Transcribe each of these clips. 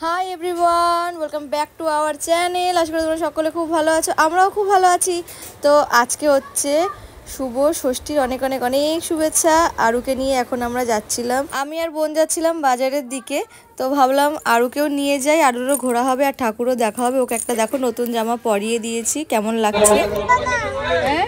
High everyone, welcome back to our channel. আশা করি তোমরা সকলে খুব ভালো আছো, আমরাও খুব ভালো আছি। তো আজকে হচ্ছে শুভ ষষ্ঠীর অনেক অনেক অনেক শুভেচ্ছা। আরুকে নিয়ে এখন আমরা যাচ্ছিলাম, আমি আর বোন যাচ্ছিলাম বাজারের দিকে। তো ভাবলাম আরুকেও নিয়ে যাই, আরুরও ঘোরা হবে আর ঠাকুরও দেখা হবে। ওকে একটা দেখো নতুন জামা পরিয়ে দিয়েছি, কেমন লাগছে? হ্যাঁ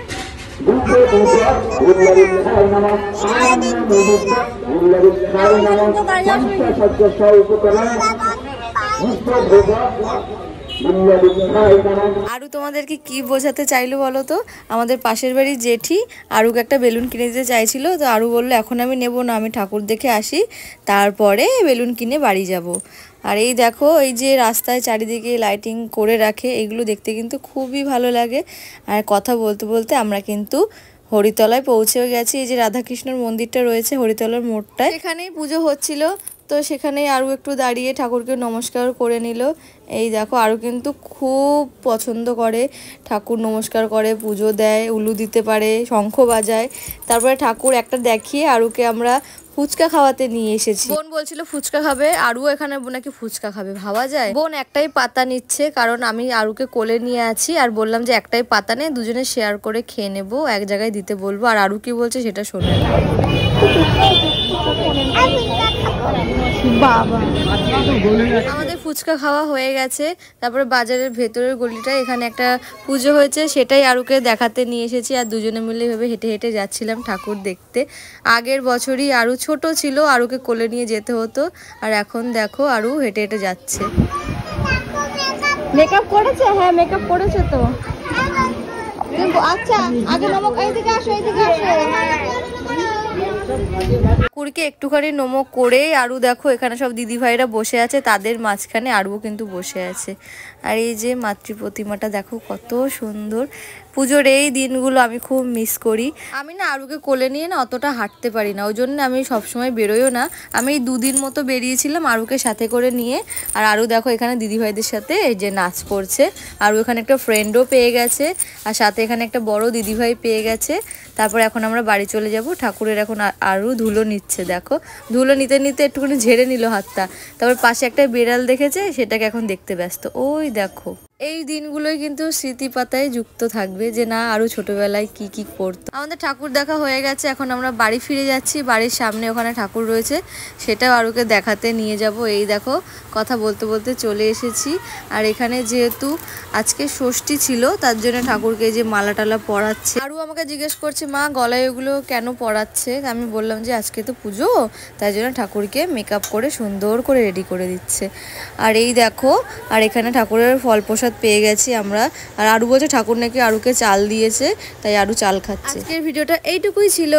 আরু তোমাদেরকে কি বোঝাতে চাইলো বলো তো? আমাদের পাশের বাড়ির জেঠি আরুকে একটা বেলুন কিনে দিতে চাইছিল। তো আরু বললো এখন আমি নেব না, আমি ঠাকুর দেখে আসি, তারপরে বেলুন কিনে বাড়ি যাব। আর এই দেখো, এই যে রাস্তায় চারিদিকে লাইটিং করে রাখে, এগুলো দেখতে কিন্তু খুবই ভালো লাগে। আর কথা বলতে বলতে আমরা কিন্তু হরিতলায় পৌঁছেও গেছি। এই যে রাধাকৃষ্ণর মন্দিরটা রয়েছে হরিতলার মোড়টায়, এখানেই পুজো হচ্ছিল। তো সেখানেই আরও একটু দাঁড়িয়ে ঠাকুরকে নমস্কার করে নিল। এই দেখো, আরও কিন্তু খুব পছন্দ করে ঠাকুর নমস্কার করে, পুজো দেয়, উলু দিতে পারে, শঙ্খ বাজায়। তারপরে ঠাকুর একটা দেখিয়ে আরুকে আমরা ফুচকা খাওয়াতে নিয়ে এসেছি। বোন বলছিল ফুচকা খাবে, আরও এখানে নাকি ফুচকা খাবে, ভাবা যায়। বোন একটাই পাতা নিচ্ছে, কারণ আমি আরুকে কোলে নিয়ে আছি আর বললাম যে একটাই পাতা নেই, দুজনে শেয়ার করে খেয়ে নেবো, এক জায়গায় দিতে বলবো। আর আরু কি বলছে সেটা শোনে বাবা। আমাদের ফুচকা খাওয়া হয়ে গেছে। তারপরে বাজারের ভেতরের গলিটায় এখানে একটা পুজো হয়েছে, সেটাই আরুকে দেখাতে নিয়ে এসেছি। আর দুজনে মিলে ভেবে হেঁটে হেঁটে যাচ্ছিলাম ঠাকুর দেখতে। আগের বছরই আরু ছোট ছিল, আরুকে কোলে নিয়ে যেতে হতো, আর এখন দেখো আরু হেঁটে হেঁটে যাচ্ছে। মেকআপ করেছে? হ্যাঁ মেকআপ করেছে তো। আচ্ছা আগে নমক, এইদিকে আসো, এইদিকে আসো। ঠাকুরকে একটুখানি নমক করে আরু দেখো এখানে সব দিদি ভাইরা বসে আছে, তাদের মাঝখানে আরুও কিন্তু বসে আছে। আর এই যে মাতৃ প্রতিমাটা দেখো কত সুন্দর। পুজোর এই দিনগুলো আমি খুব মিস করি। আমি না আরুকে কোলে নিয়ে না অতটা হাঁটতে পারি না, ওই জন্য আমি সবসময় বেরোইও না। আমি এই দুদিন মতো বেরিয়েছিলাম আরুকে সাথে করে নিয়ে। আর আরু দেখো এখানে দিদিভাইদের সাথে এই যে নাচ করছে। আরু এখানে একটা ফ্রেন্ডও পেয়ে গেছে, আর সাথে এখানে একটা বড় দিদিভাই পেয়ে গেছে। তারপর এখন আমরা বাড়ি চলে যাব। ঠাকুরের এখন আরু ধুলো নিচ্ছে, দেখো ধুলো নিতে নিতে একটুখানি ঝেড়ে নিল হাতটা। তারপর পাশে একটা বিড়াল দেখেছে, সেটাকে এখন দেখতে ব্যস্ত। ওই দেখো, এই দিনগুলোই কিন্তু স্মৃতি পাতায় যুক্ত থাকবে যে না আরো ছোটবেলায় কি কি করতো। আমাদের ঠাকুর দেখা হয়ে গেছে, এখন আমরা বাড়ি ফিরে যাচ্ছি। বাড়ির সামনে ওখানে ঠাকুর রয়েছে, সেটাও আরুকে দেখাতে নিয়ে যাব। এই দেখো, কথা বলতে বলতে চলে এসেছি। আর এখানে যেহেতু আজকে ষষ্ঠী ছিল, তার জন্য ঠাকুরকে যে মালা টালা পরাচ্ছে। আরু আমাকে জিজ্ঞেস করছে মা গলায় ওগুলো কেন পরাচ্ছে। আমি বললাম যে আজকে তো পুজো, তাই জন্য ঠাকুরকে মেকআপ করে সুন্দর করে রেডি করে দিচ্ছে। আর এই দেখো, আর এখানে ঠাকুরের ফল প্রসাদ পেয়ে গেছি আমরা। আর আরু বলছে ঠাকুর নাকি আরুকে চাল দিয়েছে, তাই আরু চাল খাচ্ছে। আজকের ভিডিওটা এইটুকুই ছিল।